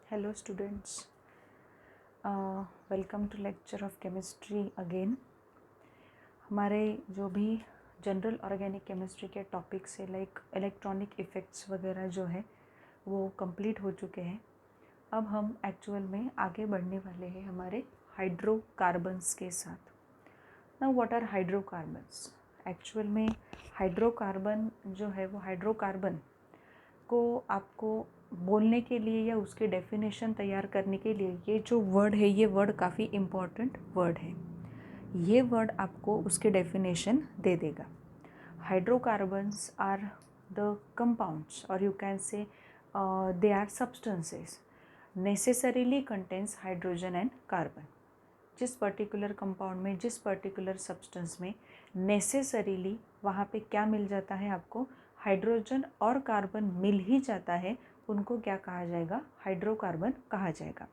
Hello students, welcome to lecture of chemistry again. हमारे जो भी जनरल ऑर्गेनिक केमिस्ट्री के टॉपिक्स है लाइक इलेक्ट्रॉनिक इफ़ेक्ट्स वगैरह जो है वो कंप्लीट हो चुके हैं. अब हम एक्चुअल में आगे बढ़ने वाले हैं हमारे हाइड्रोकार्बन्स के साथ. Now what are hydrocarbons? Actual में हाइड्रोकार्बन जो है वो हाइड्रोकार्बन को आपको बोलने के लिए या उसकी डेफिनेशन तैयार करने के लिए ये जो वर्ड है ये वर्ड काफ़ी इम्पॉर्टेंट वर्ड है. ये वर्ड आपको उसके डेफिनेशन दे देगा. हाइड्रोकार्बन्स आर द कंपाउंड्स और you can say they are substances necessarily contains hydrogen and carbon. जिस पर्टिकुलर कंपाउंड में जिस पर्टिकुलर सब्सटेंस में नेसेसरीली वहाँ पे क्या मिल जाता है आपको, हाइड्रोजन और कार्बन मिल ही जाता है, उनको क्या कहा जाएगा, हाइड्रोकार्बन कहा जाएगा.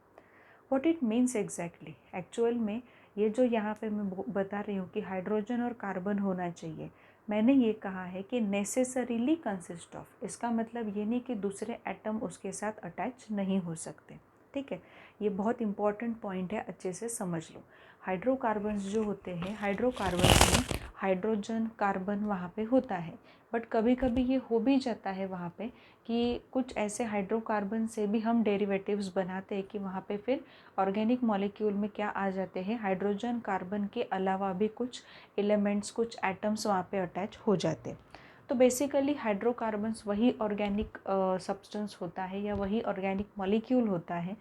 What it means exactly, actual में ये जो यहाँ पे मैं बता रही हूँ कि हाइड्रोजन और कार्बन होना चाहिए, मैंने ये कहा है कि नेसेसरीली कंसिस्ट ऑफ, इसका मतलब ये नहीं कि दूसरे एटम उसके साथ अटैच नहीं हो सकते. ठीक है, ये बहुत इंपॉर्टेंट पॉइंट है, अच्छे से समझ लो. हाइड्रोकार्बन्स जो होते हैं, हाइड्रोकार्बन्स में हाइड्रोजन कार्बन वहाँ पे होता है, बट कभी कभी ये हो भी जाता है वहाँ पे कि कुछ ऐसे हाइड्रोकार्बन से भी हम डेरिवेटिव्स बनाते हैं कि वहाँ पे फिर ऑर्गेनिक मॉलिक्यूल में क्या आ जाते हैं, हाइड्रोजन कार्बन के अलावा भी कुछ एलिमेंट्स, कुछ एटम्स वहाँ पे अटैच हो जाते हैं. तो बेसिकली हाइड्रोकार्बन्स वही ऑर्गेनिक सब्सटेंस होता है या वही ऑर्गेनिक मॉलिक्यूल होता है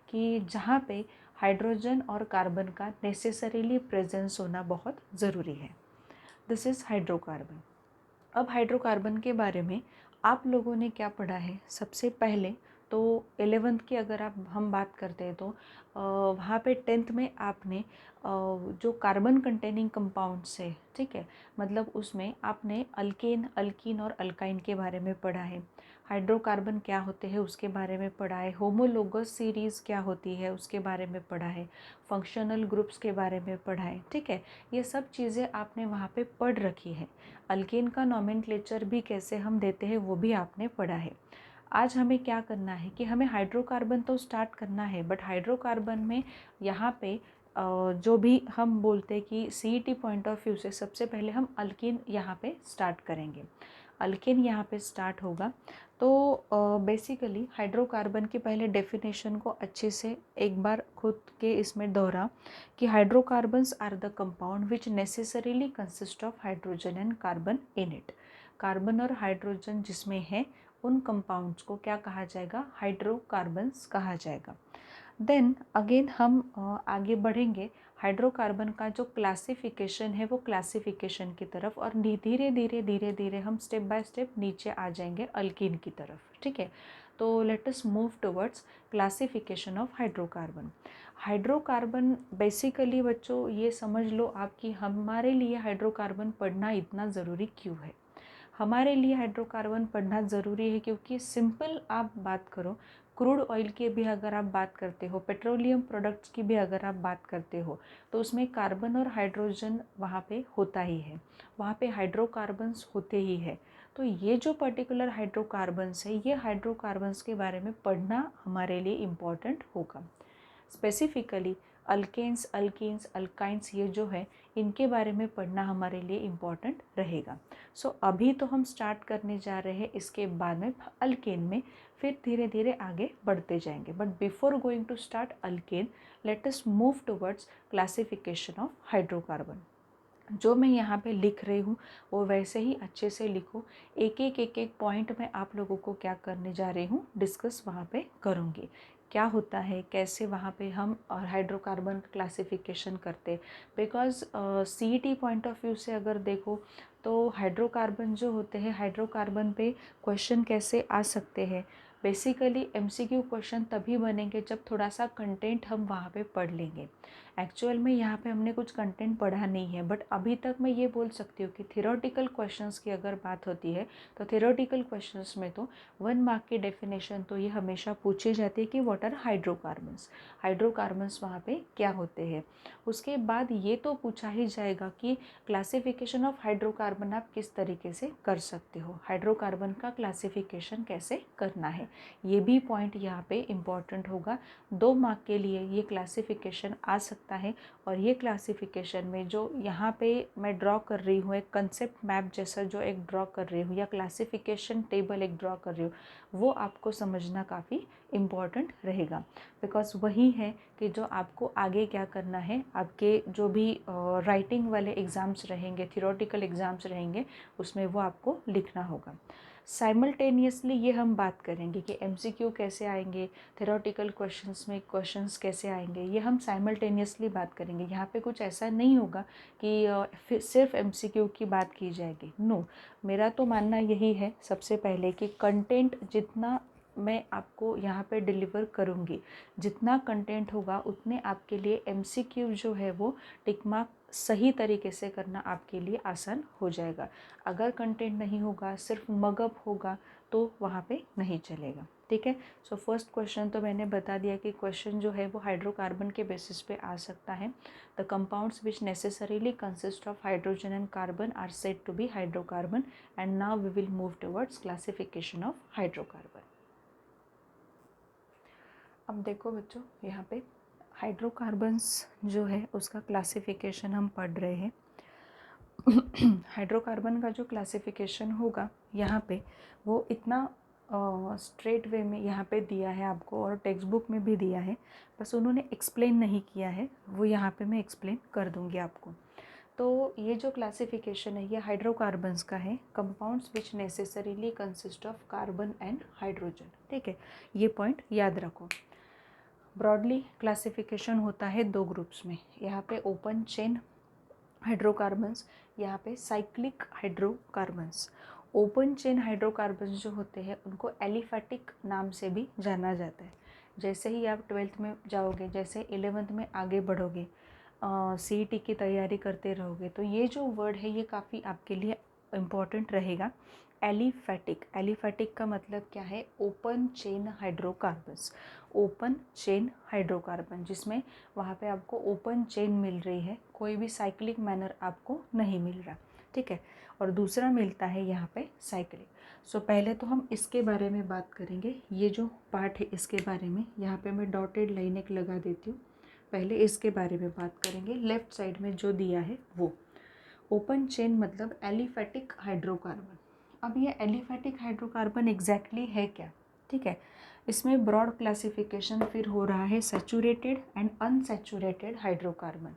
कि जहाँ पे हाइड्रोजन और कार्बन का नेसेसरीली प्रेजेंस होना बहुत ज़रूरी है. This is hydrocarbon. अब हाइड्रोकार्बन के बारे में आप लोगों ने क्या पढ़ा है? सबसे पहले तो 11th की अगर हम बात करते हैं तो वहाँ पे 10th में आपने जो कार्बन कंटेनिंग कंपाउंड्स है, ठीक है, मतलब उसमें आपने अल्केन, अल्कीन और अल्काइन के बारे में पढ़ा है. हाइड्रोकार्बन क्या होते हैं उसके बारे में पढ़ा है. होमोलोगस सीरीज़ क्या होती है उसके बारे में पढ़ा है. फंक्शनल ग्रुप्स के बारे में पढ़ा है. ठीक है, ये सब चीज़ें आपने वहाँ पे पढ़ रखी है. अल्केन का नॉमेनक्लेचर भी कैसे हम देते हैं वो भी आपने पढ़ा है. आज हमें क्या करना है कि हमें हाइड्रोकार्बन तो स्टार्ट करना है, बट हाइड्रोकार्बन में यहाँ पे जो भी हम बोलते हैं कि CET पॉइंट ऑफ व्यू से सबसे पहले हम अल्कीन यहाँ पे स्टार्ट करेंगे. अल्केन यहाँ पे स्टार्ट होगा. तो बेसिकली हाइड्रोकार्बन की पहले डेफिनेशन को अच्छे से एक बार खुद के इसमें दोहरा कि hydrocarbons are the compound which necessarily consist of hydrogen and carbon in it. Carbon और हाइड्रोजन जिसमें है उन कंपाउंड्स को क्या कहा जाएगा, हाइड्रोकार्बन्स कहा जाएगा. देन अगेन हम आगे बढ़ेंगे. हाइड्रोकार्बन का जो क्लासिफिकेशन है वो क्लासिफिकेशन की तरफ, और धीरे धीरे धीरे धीरे हम स्टेप बाय स्टेप नीचे आ जाएंगे अल्कीन की तरफ. ठीक है, तो late us move towards classification of hydrocarbon. Hydrocarbon basically बच्चों ये समझ लो आप कि हमारे लिए हाइड्रोकार्बन पढ़ना इतना ज़रूरी क्यों है. हमारे लिए हाइड्रोकार्बन पढ़ना ज़रूरी है क्योंकि सिंपल आप बात करो, क्रूड ऑयल की भी अगर आप बात करते हो, पेट्रोलियम प्रोडक्ट्स की भी अगर आप बात करते हो, तो उसमें कार्बन और हाइड्रोजन वहाँ पे होता ही है, वहाँ पे हाइड्रोकार्बन्स होते ही है. तो ये जो पर्टिकुलर हाइड्रोकार्बन्स है, ये हाइड्रोकार्बन्स के बारे में पढ़ना हमारे लिए इम्पॉर्टेंट होगा. स्पेसिफिकली अल्केन्स, अल्कीन्स, अल्काइंस ये जो है इनके बारे में पढ़ना हमारे लिए इम्पॉर्टेंट रहेगा. सो अभी तो हम स्टार्ट करने जा रहे हैं, इसके बाद में अल्केन में, फिर धीरे धीरे आगे बढ़ते जाएंगे. But before going to start alkane, let us move towards classification of hydrocarbon. जो मैं यहाँ पे लिख रही हूँ वो वैसे ही अच्छे से लिखो. एक एक पॉइंट में आप लोगों को क्या करने जा रही हूँ, डिस्कस वहाँ पे करूँगी. क्या होता है, कैसे वहाँ पे हम हाइड्रोकार्बन क्लासिफिकेशन करते. Because CET point of view से अगर देखो तो हाइड्रोकार्बन जो होते हैं, हाइड्रोकार्बन पे क्वेश्चन कैसे आ सकते हैं. बेसिकली MCQ क्वेश्चन तभी बनेंगे जब थोड़ा सा कंटेंट हम वहाँ पे पढ़ लेंगे. एक्चुअल में यहाँ पे हमने कुछ कंटेंट पढ़ा नहीं है, बट अभी तक मैं ये बोल सकती हूँ कि थियोरेटिकल क्वेश्चंस की अगर बात होती है तो थियोरेटिकल क्वेश्चंस में तो 1 मार्क की डेफिनेशन तो ये हमेशा पूछी जाती है कि व्हाट आर हाइड्रोकार्बन्स. हाइड्रोकार्बन्स वहाँ पे क्या होते हैं. उसके बाद ये तो पूछा ही जाएगा कि क्लासिफिकेशन ऑफ हाइड्रोकार्बन आप किस तरीके से कर सकते हो, हाइड्रोकार्बन का क्लासिफिकेशन कैसे करना है. ये भी पॉइंट यहाँ पे इम्पॉर्टेंट होगा। 2 मार्क के लिए ये क्लासिफिकेशन आ सकता है और ये क्लासिफिकेशन में जो यहाँ पे मैं ड्रॉ कर रही हूँ, एक कंसेप्ट मैप जैसा जो एक ड्रॉ कर रही हूँ या क्लासिफिकेशन टेबल एक ड्रॉ कर रही हूँ, वो आपको समझना काफ़ी इम्पॉर्टेंट रहेगा। बिकॉज वही है कि जो आपको आगे क्या करना है, आपके जो भी राइटिंग वाले एग्ज़ाम्स रहेंगे, थियोरेटिकल एग्ज़ाम्स रहेंगे, उसमें वो आपको लिखना होगा। साइमल्टेनियसली ये हम बात करेंगे कि एमसीक्यू कैसे आएंगे, थ्योरेटिकल क्वेश्चंस में क्वेश्चंस कैसे आएंगे, ये हम साइमल्टेनियसली बात करेंगे। यहाँ पे कुछ ऐसा नहीं होगा कि सिर्फ एमसीक्यू की बात की जाएगी। नो, मेरा तो मानना यही है सबसे पहले कि कंटेंट जितना मैं आपको यहाँ पे डिलीवर करूँगी, जितना कंटेंट होगा उतने आपके लिए एमसीक्यू जो है वो टिक मार्क सही तरीके से करना आपके लिए आसान हो जाएगा। अगर कंटेंट नहीं होगा, सिर्फ मगअप होगा, तो वहाँ पे नहीं चलेगा। ठीक है। सो फर्स्ट क्वेश्चन तो मैंने बता दिया कि क्वेश्चन जो है वो हाइड्रोकार्बन के बेसिस पे आ सकता है। The compounds which necessarily consist of hydrogen and carbon are said to be hydrocarbon. And now we will move towards classification of hydrocarbon. अब देखो बच्चों, यहाँ पे हाइड्रोकार्बन्स जो है उसका क्लासिफिकेशन हम पढ़ रहे हैं। हाइड्रोकार्बन का जो क्लासिफिकेशन होगा यहाँ पे वो इतना स्ट्रेट वे में यहाँ पे दिया है आपको, और टेक्स्ट बुक में भी दिया है, बस उन्होंने एक्सप्लेन नहीं किया है, वो यहाँ पे मैं एक्सप्लेन कर दूँगी आपको। तो ये जो क्लासिफिकेशन है ये हाइड्रोकार्बन्स का है, compounds which necessarily consist of carbon and hydrogen. ठीक है, ये पॉइंट याद रखो। ब्रॉडली क्लासिफिकेशन होता है 2 ग्रुप्स में, यहाँ पे ओपन चेन हाइड्रोकार्बन्स, यहाँ पे cyclic hydrocarbons. Open chain hydrocarbons जो होते हैं उनको एलिफैटिक नाम से भी जाना जाता है। जैसे ही आप 12th में जाओगे, जैसे 11th में आगे बढ़ोगे, CET की तैयारी करते रहोगे, तो ये जो वर्ड है ये काफ़ी आपके लिए इम्पॉर्टेंट रहेगा। एलिफैटिक, एलिफैटिक का मतलब क्या है? Open chain hydrocarbons. Open chain hydrocarbon, जिसमें वहाँ पे आपको ओपन चेन मिल रही है, कोई भी साइक्लिक मैनर आपको नहीं मिल रहा। ठीक है, और दूसरा मिलता है यहाँ पे साइक्लिक। सो पहले तो हम इसके बारे में बात करेंगे। ये जो पार्ट है इसके बारे में, यहाँ पे मैं डॉटेड लाइन एक लगा देती हूँ। पहले इसके बारे में बात करेंगे। लेफ्ट साइड में जो दिया है वो ओपन चेन मतलब एलिफैटिक हाइड्रोकार्बन। अब ये एलिफैटिक हाइड्रोकार्बन एग्जैक्टली है क्या? ठीक है, इसमें ब्रॉड क्लासिफिकेशन फिर हो रहा है सैचुरेटेड एंड अनसैचुरेटेड हाइड्रोकार्बन।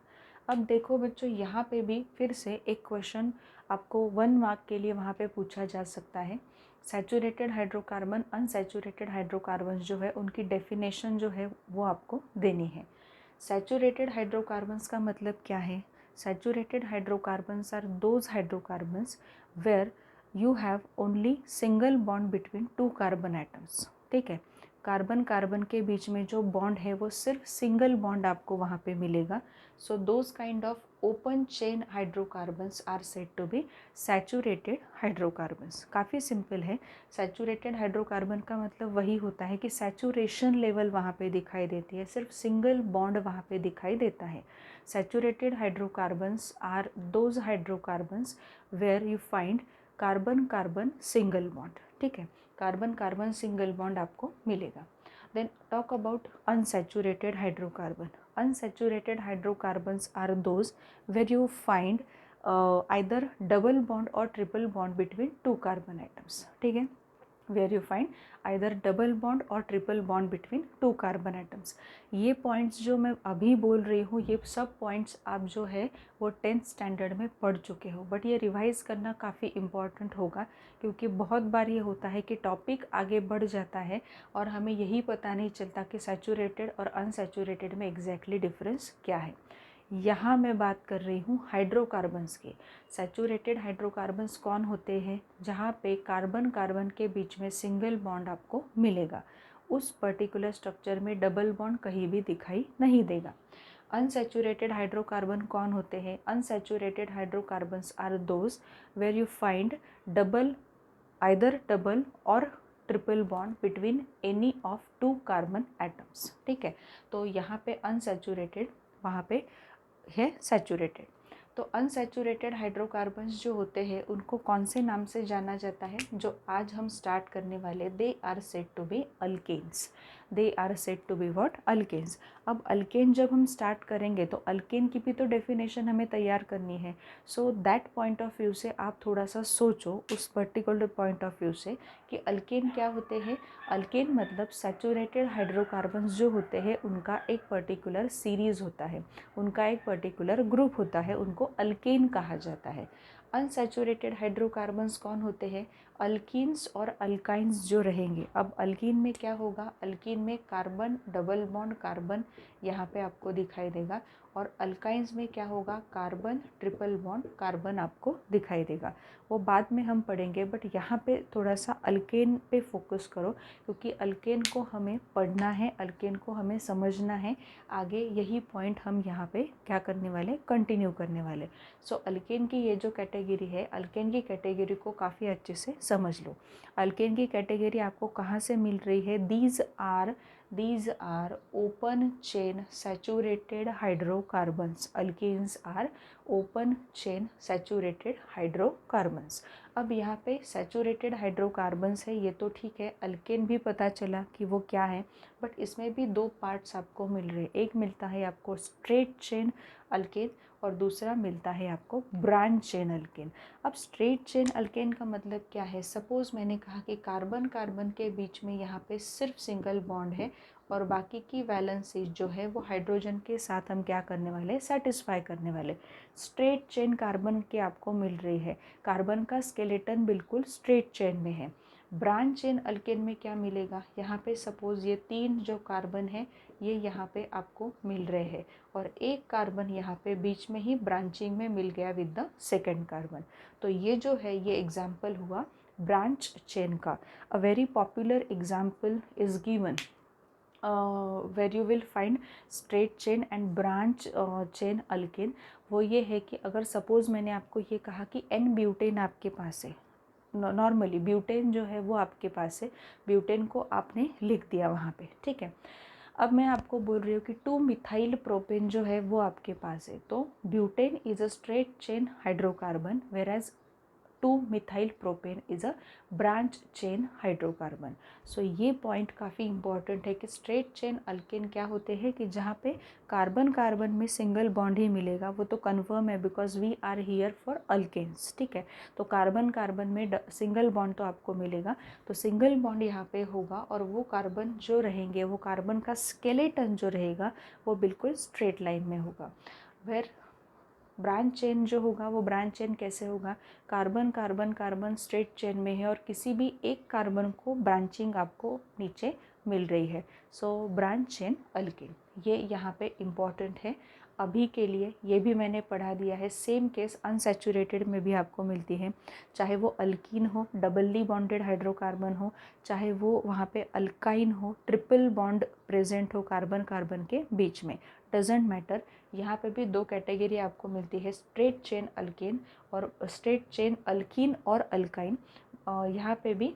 अब देखो बच्चों, यहाँ पे भी फिर से एक क्वेश्चन आपको 1 मार्क के लिए वहाँ पे पूछा जा सकता है। सैचुरेटेड हाइड्रोकार्बन, अनसैचुरेटेड हाइड्रोकार्बन जो है उनकी डेफिनेशन जो है वो आपको देनी है। सैचुरेटेड हाइड्रोकार्बन्स का मतलब क्या है? Saturated hydrocarbons are those hydrocarbons where you have only single bond between 2 carbon atoms। ठीक है, कार्बन कार्बन के बीच में जो बॉन्ड है वो सिर्फ सिंगल बॉन्ड आपको वहाँ पे मिलेगा। So those kind of open chain hydrocarbons are said to be saturated hydrocarbons. काफ़ी सिंपल है। सैचुरेटेड हाइड्रोकार्बन का मतलब वही होता है कि सैचुरेशन लेवल वहाँ पे दिखाई देती है, सिर्फ सिंगल बॉन्ड वहाँ पे दिखाई देता है। Saturated hydrocarbons are those hydrocarbons where you find carbon carbon single bond. ठीक है, कार्बन कार्बन सिंगल बॉन्ड आपको मिलेगा। Then talk about unsaturated hydrocarbon. Unsaturated hydrocarbons are those where you find either double bond और triple bond between 2 carbon items. ठीक है, where you find either double bond or triple bond between 2 carbon atoms। ये points जो मैं अभी बोल रही हूँ ये सब पॉइंट्स आप जो है वो 10th स्टैंडर्ड में पढ़ चुके हो, बट ये रिवाइज़ करना काफ़ी इम्पॉर्टेंट होगा, क्योंकि बहुत बार ये होता है कि टॉपिक आगे बढ़ जाता है और हमें यही पता नहीं चलता कि सैचुरेटेड और अनसैचुरेटेड में एग्जैक्टली डिफरेंस क्या है। यहाँ मैं बात कर रही हूँ हाइड्रोकार्बन्स की। सैचुरेटेड हाइड्रोकार्बन्स कौन होते हैं? जहाँ पे कार्बन कार्बन के बीच में सिंगल बॉन्ड आपको मिलेगा, उस पर्टिकुलर स्ट्रक्चर में डबल बॉन्ड कहीं भी दिखाई नहीं देगा। अनसैचुरेटेड हाइड्रोकार्बन कौन होते हैं? Unsaturated hydrocarbons are those where you find double, either double और triple bond between any of 2 carbon atoms. ठीक है, तो यहाँ पे अनसैचुरेटेड, वहाँ पे है सैचुरेटेड। तो अनसैचुरेटेड हाइड्रोकार्बन्स जो होते हैं उनको कौन से नाम से जाना जाता है, जो आज हम स्टार्ट करने वाले, they are said to be alkanes. They are said to be what, alkanes. अब अल्केन जब हम स्टार्ट करेंगे तो अल्केन की भी तो डेफिनेशन हमें तैयार करनी है। So that point of view से आप थोड़ा सा सोचो उस पर्टिकुलर पॉइंट ऑफ व्यू से कि अल्केन क्या होते हैं। अल्केन मतलब सैचुरेटेड हाइड्रोकार्बन्स जो होते हैं उनका एक पर्टिकुलर सीरीज़ होता है, उनका एक पर्टिकुलर ग्रुप होता है, उनको अल्केन कहा जाता है। अनसैचुरेटेड हाइड्रोकार्बन्स कौन होते हैं, अल्कीन्स और अल्काइंस जो रहेंगे। अब अल्कीन में क्या होगा, अल्कीन में कार्बन डबल बॉन्ड कार्बन यहाँ पे आपको दिखाई देगा, और अल्काइंस में क्या होगा, कार्बन ट्रिपल बॉन्ड कार्बन आपको दिखाई देगा। वो बाद में हम पढ़ेंगे, बट यहाँ पे थोड़ा सा अल्केन पे फोकस करो, क्योंकि अल्केन को हमें पढ़ना है, अल्केन को हमें समझना है। आगे यही पॉइंट हम यहाँ पे क्या करने वाले, कंटिन्यू करने वाले। सो अल्केन की ये जो कैटेगरी है, अल्केन की कैटेगरी को काफ़ी अच्छे से समझ लो। अल्केन की कैटेगरी आपको कहाँ से मिल रही है, these are open chain saturated hydrocarbons. Alkenes are open chain saturated hydrocarbons. अब यहाँ पे सैचुरेटेड हाइड्रोकार्बन्स है, ये तो ठीक है, अल्केन भी पता चला कि वो क्या है, बट इसमें भी दो पार्ट्स आपको मिल रहे हैं। एक मिलता है आपको स्ट्रेट चेन अल्केन और दूसरा मिलता है आपको ब्रांच चेन अल्केन। अब स्ट्रेट चेन अल्केन का मतलब क्या है, सपोज़ मैंने कहा कि कार्बन कार्बन के बीच में यहाँ पे सिर्फ सिंगल बॉन्ड है और बाकी की वैलेंसी जो है वो हाइड्रोजन के साथ हम क्या करने वाले, सेटिस्फाई करने वाले। स्ट्रेट चेन कार्बन की आपको मिल रही है, कार्बन का स्केलेटन बिल्कुल स्ट्रेट चेन में है। ब्रांच चेन अल्केन में क्या मिलेगा, यहाँ पे सपोज़ ये 3 जो कार्बन है ये यहाँ पे आपको मिल रहे हैं, और एक कार्बन यहाँ पे बीच में ही ब्रांचिंग में मिल गया विद द सेकेंड कार्बन। तो ये जो है ये एग्जाम्पल हुआ ब्रांच चेन का। A very popular example is given where you will find straight chain and branch chain alkane। वो ये है कि अगर सपोज़ मैंने आपको ये कहा कि एन ब्यूटेन आपके पास है, नॉर्मली ब्यूटेन जो है वो आपके पास है, ब्यूटेन को आपने लिख दिया वहाँ पे, ठीक है। अब मैं आपको बोल रही हूँ कि 2 मिथाइल प्रोपेन जो है वो आपके पास है, तो butane is a straight chain hydrocarbon whereas 2 methyl propane is a branch chain hydrocarbon. So ये पॉइंट काफ़ी इंपॉर्टेंट है कि स्ट्रेट चेन अल्केन क्या होते हैं कि जहाँ पे कार्बन कार्बन में सिंगल बॉन्ड ही मिलेगा, वो तो कन्फर्म है because we are here for alkanes, ठीक है। तो कार्बन कार्बन में सिंगल बॉन्ड तो आपको मिलेगा, तो सिंगल बॉन्ड यहाँ पे होगा, और वो कार्बन जो रहेंगे, वो कार्बन का स्केलेटन जो रहेगा वो बिल्कुल स्ट्रेट लाइन में होगा। वेर ब्रांच चेन जो होगा वो ब्रांच चेन कैसे होगा, carbon carbon carbon straight chain में है और किसी भी एक कार्बन को ब्रांचिंग आपको नीचे मिल रही है। सो ब्रांच चेन अल्केन, ये यहाँ पे इम्पॉर्टेंट है अभी के लिए, ये भी मैंने पढ़ा दिया है। सेम केस अनसैचुरेटेड में भी आपको मिलती है, चाहे वो अल्कीन हो, डबली बॉन्डेड हाइड्रोकार्बन हो, चाहे वो वहाँ पे अल्काइन हो, ट्रिपल बॉन्ड प्रेजेंट हो कार्बन कार्बन के बीच में, डजेंट मैटर। यहाँ पे भी दो कैटेगरी आपको मिलती है, स्ट्रेट चेन अल्केन और स्ट्रेट चेन अल्कीन और अल्काइन। यहाँ पे भी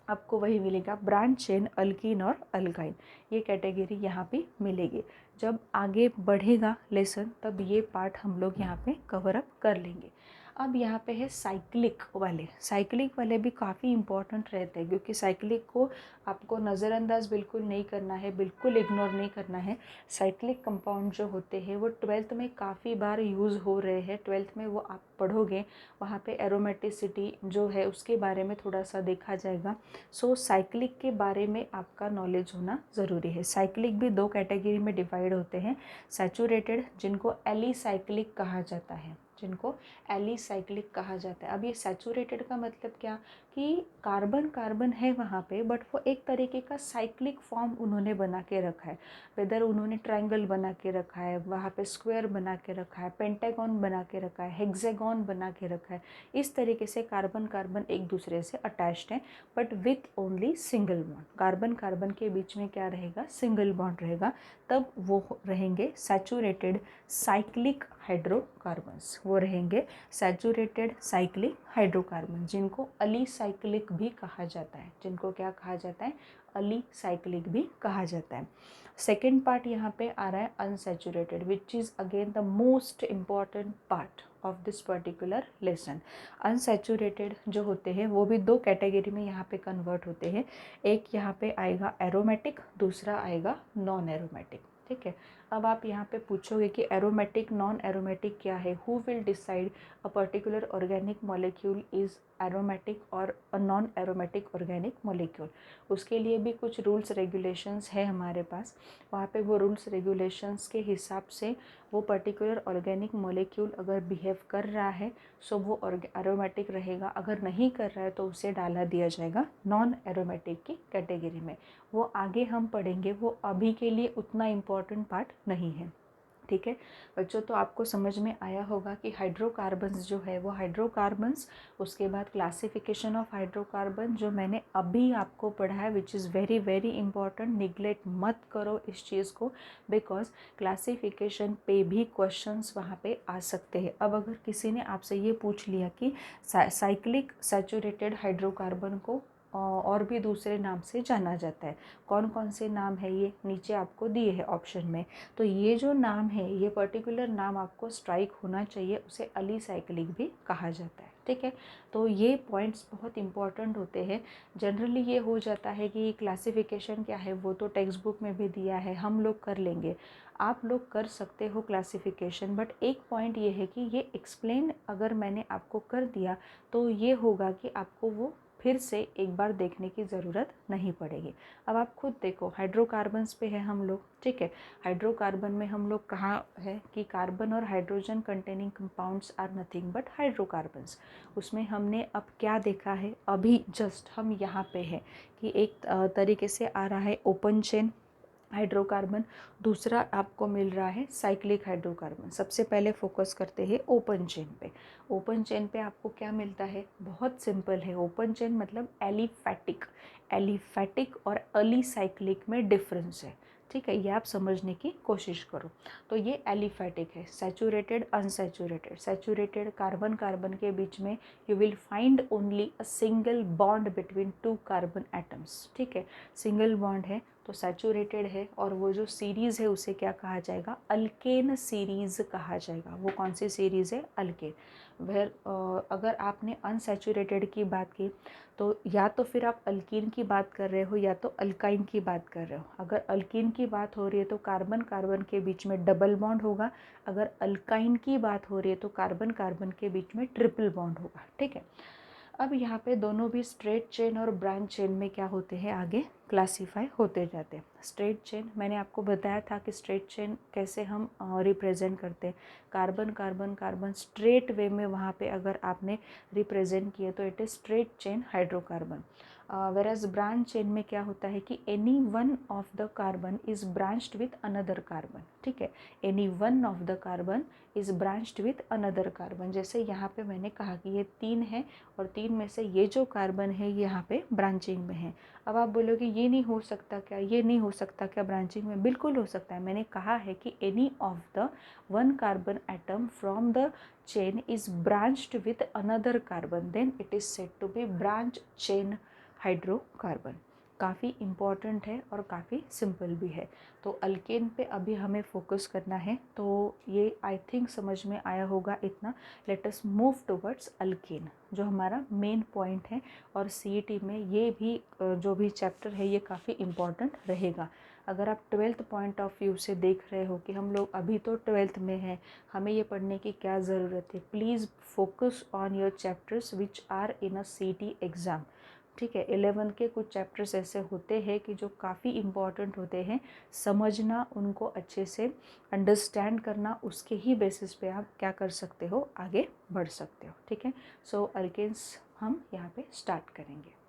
आपको वही मिलेगा, ब्रांच चेन अल्कीन और अल्काइन, ये कैटेगरी यहाँ पे मिलेगी। जब आगे बढ़ेगा लेसन तब ये पार्ट हम लोग यहाँ पे कवर अप कर लेंगे। अब यहाँ पे है साइक्लिक वाले, साइक्लिक वाले भी काफ़ी इंपॉर्टेंट रहते हैं, क्योंकि साइक्लिक को आपको नज़रअंदाज बिल्कुल नहीं करना है, बिल्कुल इग्नोर नहीं करना है। साइक्लिक कंपाउंड जो होते हैं वो 12th में काफ़ी बार यूज़ हो रहे हैं, 12th में वो आप पढ़ोगे, वहाँ पे एरोमेटिसिटी जो है उसके बारे में थोड़ा सा देखा जाएगा। सो साइक्लिक के बारे में आपका नॉलेज होना ज़रूरी है। साइक्लिक भी दो कैटेगरी में डिवाइड होते हैं, सैचुरेटेड जिनको एलिसाइक्लिक कहा जाता है, जिनको एलिसाइक्लिक कहा जाता है। अब ये सैचुरेटेड का मतलब क्या कि कार्बन कार्बन है वहाँ पे, बट वो एक तरीके का साइक्लिक फॉर्म उन्होंने बना के रखा है, वेदर उन्होंने ट्रायंगल बना के रखा है, वहाँ पे स्क्वायर बना के रखा है, पेंटागन बना के रखा है, हेक्सागन बना के रखा है। इस तरीके से कार्बन कार्बन एक दूसरे से अटैच्ड है, but with only single bond. Carbon carbon के बीच में क्या रहेगा, सिंगल बॉन्ड रहेगा, तब वो रहेंगे सैचुरेटेड साइक्लिक हाइड्रोकार्बन्स, वो रहेंगे सैचुरेटेड साइक्लिक हाइड्रोकार्बन, जिनको अलीसाइक्लिक भी कहा जाता है, जिनको क्या कहा जाता है, अलीसाइक्लिक भी कहा जाता है। सेकेंड पार्ट यहाँ पे आ रहा है unsaturated, which is again the most important part of this particular lesson. Unsaturated जो होते हैं वो भी दो कैटेगरी में यहाँ पे कन्वर्ट होते हैं। एक यहाँ पे आएगा एरोमेटिक, दूसरा आएगा नॉन एरोमेटिक। ठीक है, अब आप यहाँ पे पूछोगे कि एरोमेटिक नॉन एरोमेटिक क्या है, who will decide a particular organic molecule is aromatic और a non aromatic organic molecule. उसके लिए भी कुछ रूल्स रेगुलेशंस है हमारे पास। वहाँ पे वो रूल्स रेगुलेशंस के हिसाब से वो पर्टिकुलर ऑर्गेनिक मॉलिक्यूल अगर बिहेव कर रहा है सो वो एरोमेटिक रहेगा, अगर नहीं कर रहा है तो उसे डाला दिया जाएगा नॉन एरोमेटिक की कैटेगरी में। वो आगे हम पढ़ेंगे, वो अभी के लिए उतना इम्पोर्टेंट पार्ट नहीं है। ठीक है बच्चों, तो आपको समझ में आया होगा कि हाइड्रोकार्बन्स जो है वो हाइड्रोकार्बन्स, उसके बाद क्लासिफिकेशन ऑफ हाइड्रोकार्बन जो मैंने अभी आपको पढ़ा है, which is very very important. Neglect मत करो इस चीज़ को, बिकॉज क्लासिफिकेशन पे भी क्वेश्चंस वहाँ पे आ सकते हैं। अब अगर किसी ने आपसे ये पूछ लिया कि साइक्लिक सैचुरेटेड हाइड्रोकार्बन को और भी दूसरे नाम से जाना जाता है, कौन कौन से नाम है ये नीचे आपको दिए हैं ऑप्शन में, तो ये जो नाम है, ये पर्टिकुलर नाम आपको स्ट्राइक होना चाहिए, उसे अलीसाइक्लिक भी कहा जाता है। ठीक है, तो ये पॉइंट्स बहुत इंपॉर्टेंट होते हैं। जनरली ये हो जाता है कि क्लासिफिकेशन क्या है वो तो टेक्स्ट बुक में भी दिया है, हम लोग कर लेंगे, आप लोग कर सकते हो क्लासिफिकेशन, बट एक पॉइंट ये है कि ये एक्सप्लेन अगर मैंने आपको कर दिया तो ये होगा कि आपको वो फिर से एक बार देखने की ज़रूरत नहीं पड़ेगी। अब आप खुद देखो, हाइड्रोकार्बन्स पे है हम लोग। ठीक है, हाइड्रोकार्बन में हम लोग कहाँ है कि कार्बन और hydrogen containing compounds are nothing but hydrocarbons. उसमें हमने अब क्या देखा है, अभी जस्ट हम यहाँ पे है कि एक तरीके से आ रहा है ओपन चेन हाइड्रोकार्बन, दूसरा आपको मिल रहा है साइक्लिक हाइड्रोकार्बन। सबसे पहले फोकस करते हैं ओपन चेन पे। ओपन चेन पे आपको क्या मिलता है, बहुत सिंपल है। ओपन चेन मतलब एलिफैटिक। एलिफैटिक और अलीसाइक्लिक में डिफरेंस है। ठीक है, ये आप समझने की कोशिश करो। तो ये एलिफैटिक है, saturated unsaturated. Saturated carbon carbon के बीच में you will find only a single bond between two carbon atoms. ठीक है, सिंगल बॉन्ड है तो सैचुरेटेड है, और वो जो सीरीज़ है उसे क्या कहा जाएगा, अल्केन सीरीज़ कहा जाएगा। वो कौन सी सीरीज़ है, अल्केन। अगर आपने अनसैचुरेटेड की बात की तो या तो फिर आप अल्कीन की बात कर रहे हो या तो अल्काइन की बात कर रहे हो। अगर अल्कीन की बात हो रही है तो कार्बन कार्बन के बीच में डबल बॉन्ड होगा, अगर अल्काइन की बात हो रही है तो कार्बन कार्बन के बीच में ट्रिपल बॉन्ड होगा। ठीक है, अब यहाँ पे दोनों भी स्ट्रेट चेन और ब्रांच चेन में क्या होते हैं, आगे क्लासीफाई होते जाते हैं। स्ट्रेट चेन मैंने आपको बताया था कि स्ट्रेट चेन कैसे हम रिप्रेजेंट करते हैं। Carbon carbon carbon straight way में वहाँ पे अगर आपने रिप्रेजेंट किया तो it is straight chain hydrocarbon. वेराज branch chain में क्या होता है कि any one of the carbon is branched with another carbon. ठीक है, any one of the carbon is branched with another carbon. जैसे यहाँ पे मैंने कहा कि ये 3 है और 3 में से ये जो कार्बन है ये यहाँ पे ब्रांचिंग में है। अब आप बोलोगे ये नहीं हो सकता क्या, ये नहीं हो सकता क्या ब्रांचिंग में? बिल्कुल हो सकता है। मैंने कहा है कि any of the one carbon atom from the chain is branched with another carbon, then it is said to be branch chain hydrocarbon. काफ़ी इम्पॉर्टेंट है और काफ़ी सिंपल भी है। तो अल्केन पे अभी हमें फोकस करना है, तो ये आई थिंक समझ में आया होगा इतना। Late us move towards alkane, जो हमारा मेन पॉइंट है, और सीईटी में ये भी जो भी चैप्टर है ये काफ़ी इम्पॉर्टेंट रहेगा। अगर आप 12th पॉइंट ऑफ व्यू से देख रहे हो कि हम लोग अभी तो 12th में हैं, हमें ये पढ़ने की क्या ज़रूरत है, please focus on your chapters which are in a CET exam. ठीक है, 11 के कुछ चैप्टर्स ऐसे होते हैं कि जो काफ़ी इम्पॉर्टेंट होते हैं, समझना उनको अच्छे से, अंडरस्टैंड करना, उसके ही बेसिस पे आप क्या कर सकते हो, आगे बढ़ सकते हो। ठीक है, सो अल्केन्स हम यहाँ पे स्टार्ट करेंगे।